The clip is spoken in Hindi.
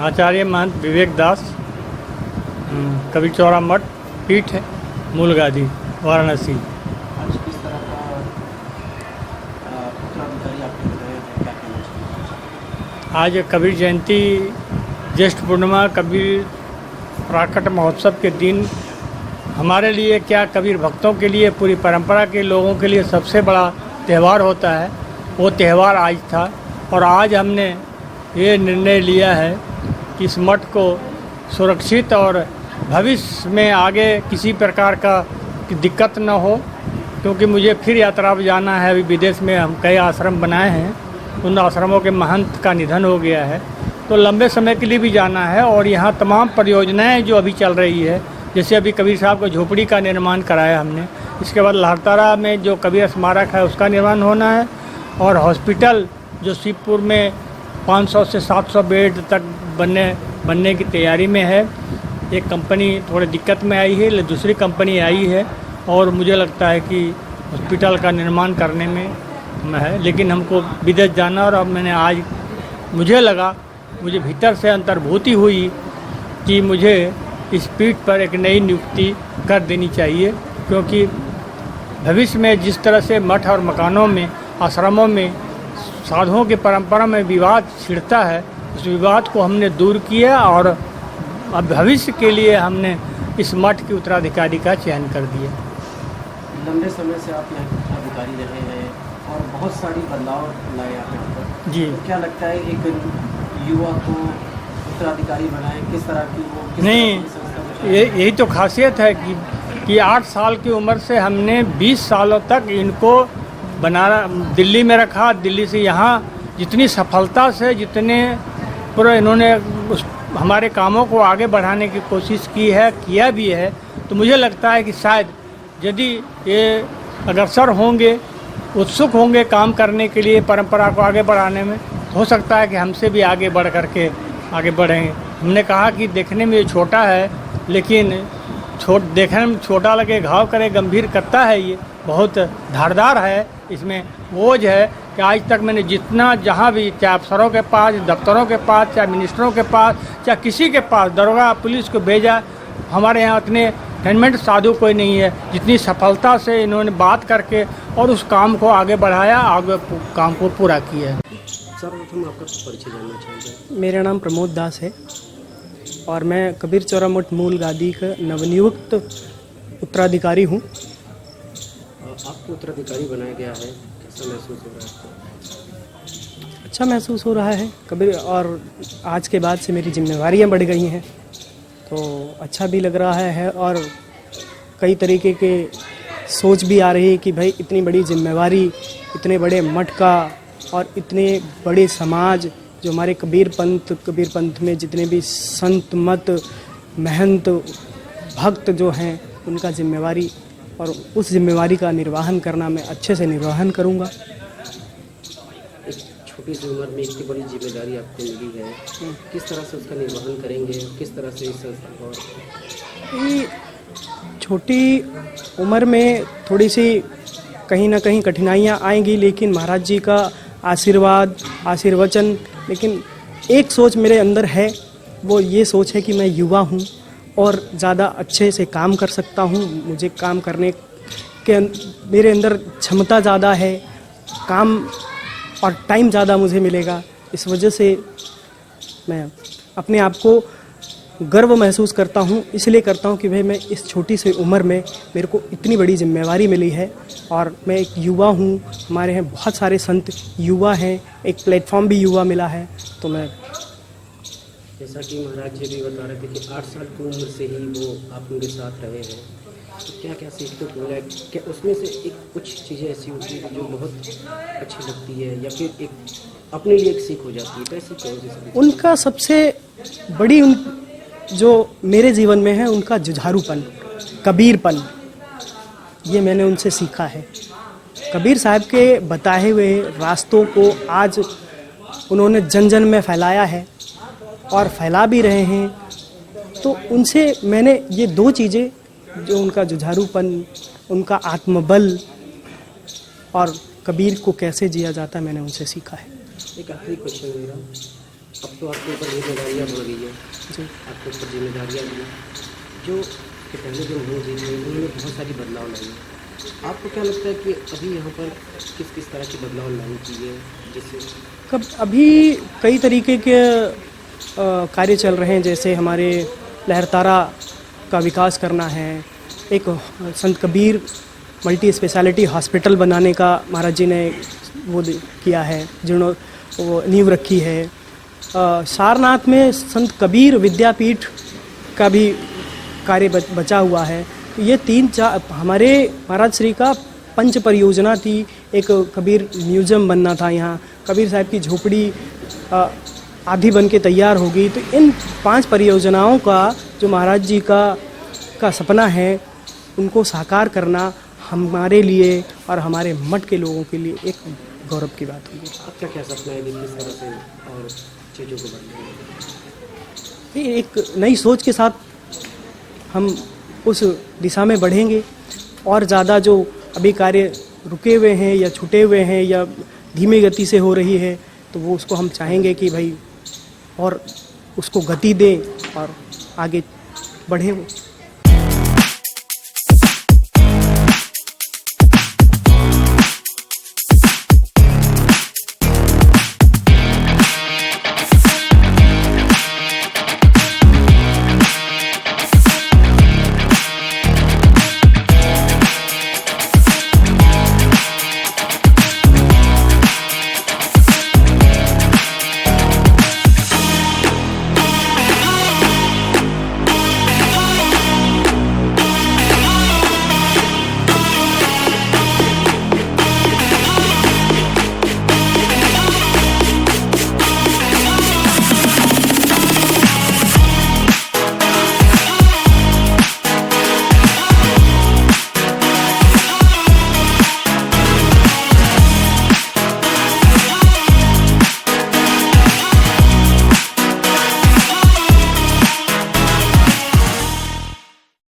आचार्य महंत विवेक दास, कबीर चौरा मठ, पीठ है मूलगादी, वाराणसी। आज किस तरह का उत्तराधिकारी आपके रहे हैं, क्या कहना चाहिए? आज कबीर जयंती, ज्येष्ठ पूर्णिमा, कबीर प्राकट महोत्सव के दिन हमारे लिए क्या, कबीर भक्तों के लिए, पूरी परंपरा के लोगों के लिए सबसे बड़ा त्यौहार होता है। वो त्यौहार आज था और आज हमने ये निर्णय लिया है कि इस मठ को सुरक्षित और भविष्य में आगे किसी प्रकार का दिक्कत न हो, क्योंकि मुझे फिर यात्रा पर जाना है। अभी विदेश में हम कई आश्रम बनाए हैं, उन आश्रमों के महंत का निधन हो गया है, तो लंबे समय के लिए भी जाना है। और यहाँ तमाम परियोजनाएं जो अभी चल रही है, जैसे अभी कबीर साहब को झोपड़ी का निर्माण कराया हमने, इसके बाद लहरतारा में जो कबीर स्मारक है उसका निर्माण होना है, और हॉस्पिटल जो शिवपुर में 500 से 700 बेड तक बनने की तैयारी में है। एक कंपनी थोड़ी दिक्कत में आई है, दूसरी कंपनी आई है और मुझे लगता है कि हॉस्पिटल का निर्माण करने में है, लेकिन हमको विदेश जाना। और अब मैंने आज मुझे भीतर से अंतर्भूति हुई कि मुझे इस पीठ पर एक नई नियुक्ति कर देनी चाहिए, क्योंकि भविष्य में जिस तरह से मठ और मकानों में, आश्रमों में, साधुओं की परंपरा में विवाद छिड़ता है, उस विवाद को हमने दूर किया और अब भविष्य के लिए हमने इस मठ के उत्तराधिकारी का चयन कर दिया। लंबे समय से आप यहाँ उत्तराधिकारी रहे हैं और बहुत सारी बदलाव लाए आप यहाँ पर जी। तो क्या लगता है एक युवा को उत्तराधिकारी बनाए, किस तरह की वो नहीं, यही तो खासियत है कि 8 साल की उम्र से हमने 20 सालों तक इनको दिल्ली में रखा। दिल्ली से यहाँ जितनी सफलता से, जितने पूरा इन्होंने हमारे कामों को आगे बढ़ाने की कोशिश की है, किया भी है, तो मुझे लगता है कि शायद यदि ये अग्रसर होंगे, उत्सुक होंगे काम करने के लिए, परंपरा को आगे बढ़ाने में, हो सकता है कि हमसे भी आगे बढ़ करके आगे बढ़ेंगे। हमने कहा कि देखने में ये छोटा है, लेकिन देखने में छोटा लगे घाव करे गंभीर करता है। ये बहुत धारदार है, इसमें बोझ है कि आज तक मैंने जितना जहाँ भी, चाहे अफसरों के पास, दफ्तरों के पास, चाहे मिनिस्टरों के पास, चाहे किसी के पास, दरोगा पुलिस को भेजा, हमारे यहाँ इतने गवर्नमेंट साधु कोई नहीं है जितनी सफलता से इन्होंने बात करके और उस काम को आगे बढ़ाया, आगे काम को पूरा किया है। सर्वप्रथम आपका परिचय जानना चाहेंगे। मेरा नाम प्रमोद दास है और मैं कबीर चौरा मठ मूल गादी का नवनियुक्त उत्तराधिकारी हूँ। आपको उत्तराधिकारी बनाया गया है, कैसा महसूस हो रहा है आपको? अच्छा महसूस हो रहा है कबीर, और आज के बाद से मेरी जिम्मेवारियाँ बढ़ गई हैं, तो अच्छा भी लग रहा है। और कई तरीके के सोच भी आ रही है कि भाई इतनी बड़ी जिम्मेवारी, इतने बड़े मठ का और इतने बड़े समाज, जो हमारे कबीर पंथ में जितने भी संत, मत, महंत, भक्त जो हैं, उनका जिम्मेवारी, और उस जिम्मेवारी का निर्वहन करना मैं अच्छे से निर्वहन करूँगा। एक छोटी सी उम्र में इतनी बड़ी जिम्मेदारी आपको मिली है, किस तरह से उसका निर्वहन करेंगे, किस तरह से इस संस्था को? छोटी उम्र में थोड़ी सी कहीं ना कहीं कठिनाइयाँ आएंगी, लेकिन महाराज जी का आशीर्वचन, लेकिन एक सोच मेरे अंदर है, वो ये सोच है कि मैं युवा हूँ और ज़्यादा अच्छे से काम कर सकता हूँ। मुझे काम करने के मेरे अंदर क्षमता ज़्यादा है, काम और टाइम ज़्यादा मुझे मिलेगा। इस वजह से मैं अपने आप को गर्व महसूस करता हूँ, इसलिए करता हूँ कि भाई मैं इस छोटी सी उम्र में मेरे को इतनी बड़ी जिम्मेवारी मिली है और मैं एक युवा हूँ। हमारे यहाँ बहुत सारे संत युवा हैं, एक प्लेटफॉर्म भी युवा मिला है, तो मैं, जैसा कि महाराज जी भी बता रहे थे कि 8 साल की उम्र से ही वो आप उनके साथ रहे हैं, तो क्या क्या सीखते हो? क्या उसमें से एक कुछ चीज़ें ऐसी होती हैं जो बहुत अच्छी लगती है, या फिर एक अपने लिए एक सीख हो जाती है? कैसी कौन? उनका सबसे बड़ी जो मेरे जीवन में है, उनका जुझारूपन, कबीरपन, ये मैंने उनसे सीखा है। कबीर साहब के बताए हुए रास्तों को आज उन्होंने जन जन में फैलाया है और फैला भी रहे हैं, तो उनसे मैंने ये 2 चीज़ें, जो उनका जुझारूपन, उनका आत्मबल और कबीर को कैसे जिया जाता है, मैंने उनसे सीखा है। एक आखिरी क्वेश्चन मेरा, अब तो आपके ऊपर जिम्मेदारियाँ बढ़ गई है, जी। आपके ऊपर जिम्मेदारियाँ भी हैं। जो कि पहले जो मोदी जी थे उन्होंने बहुत सारी बदलाव लाई है। आपको क्या लगता है कि अभी यहाँ पर किस किस तरह की बदलाव लानी चाहिए जिससे कब अभी कई तरीके के कार्य चल रहे हैं, जैसे हमारे लहरतारा का विकास करना है, एक संत कबीर मल्टी स्पेशलिटी हॉस्पिटल बनाने का महाराज जी ने किया है, जिन्होंने वो नींव रखी है। सारनाथ में संत कबीर विद्यापीठ का भी कार्य बचा हुआ है। तो ये 3-4 हमारे महाराज श्री का पंच परियोजना थी। एक कबीर म्यूजियम बनना था यहाँ, कबीर साहब की झोपड़ी आधी बन के तैयार होगी। तो इन 5 परियोजनाओं का जो महाराज जी का सपना है, उनको साकार करना हमारे लिए और हमारे मठ के लोगों के लिए एक गौरव की बात होगी। आपका क्या सपना है कि किस तरह से और चीज़ों को बदलेंगे? ये एक नई सोच के साथ हम उस दिशा में बढ़ेंगे और ज़्यादा जो अभी कार्य रुके हुए हैं या छूटे हुए हैं या धीमी गति से हो रही है, तो वो उसको हम चाहेंगे कि भाई और उसको गति दें और आगे बढ़ें।